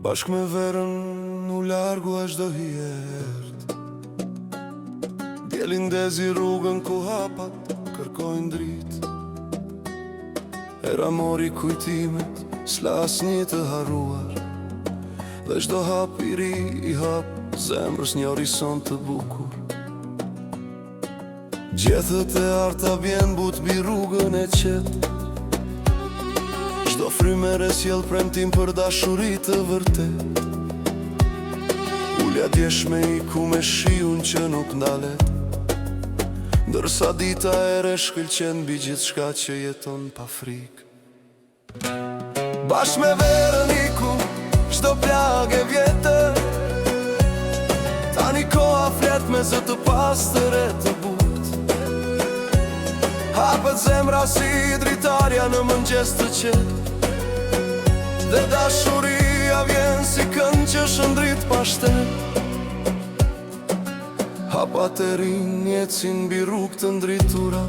Bashk me verën u largu e çdo hiert. Djelin dezi rrugën ku hapat kërkojnë dritë. Era mori kujtimet, s'la asnjë të harruar. Dhe çdo hap i ri i hap zemrës një horizont të bukur. Gjethet e arta vjen but bi rrugën e qet. Çdo frymëre sjell premtim për dashuri të vërtet. Ulja djeshme i ku me shiun që nuk ndalet, ndërsa dita e re shkëlqen mbi gjithçka që jeton pa frikë. Bashk me verën iku çdo plagë e vjetër. Tani koha flet me zë të pastër e të butë. Hapet zemra si dritarja në mëngjes të qetë. Dhe dashuria vjen si kënd që shëndrit pa shtet. Hapat e rinj ecin mbi rrugë të ndritura.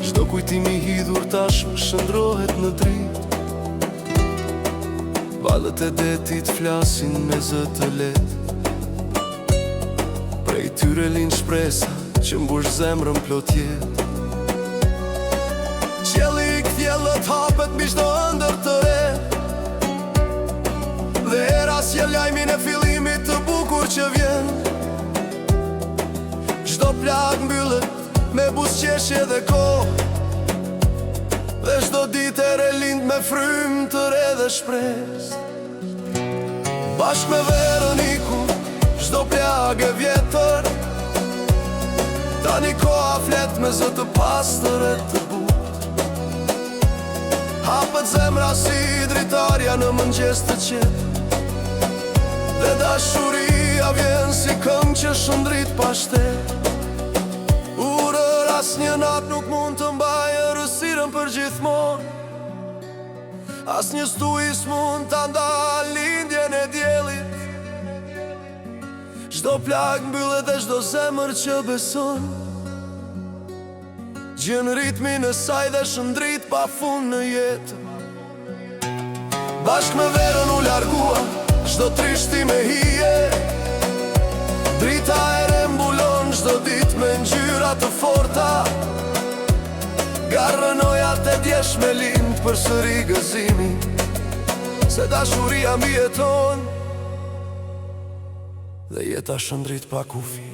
Çdo kujtim i hidhur tashmë shndrohet në dritë. Valët e detit flasin me zë të lehtë. Prej tyre lind shpresa që mbush zemrën plot jetë. Qielli i kthjellët hapet mbi çdo ëndër të re. Dhe era sjell lajmin e fillimit të bukur që vjen. Çdo plagë mbyllet me buzëqeshje dhe kohë. Dhe çdo ditë e re lind me frymë të re dhe shpresë. Bashk me verën iku çdo plagë e vjetër. Tani koha flet me zë të pastër e të butë. Hapet zemra si dritarja në mëngjes të qetë. Dhe dashuria vjen si këngë që shëndrit pa shtet. Urër asnjë natë nuk mund të mbajë rësirën për gjithmonë. Asnjë stuj s'mund ta ndalë lindjen e diellit. Çdo plagë mbyllet dhe çdo zemër që beson gjen ritmin e saj dhe shëndrit pa fund në jetë. Bashk me verën u largua çdo trishtim e hije. Drita e re mbulon çdo ditë me ngjyra të forta. Garrënojat e djeshme lind përsëri gëzimi, se dashuria mbi jeton dhe jeta shëndrit pa kufi.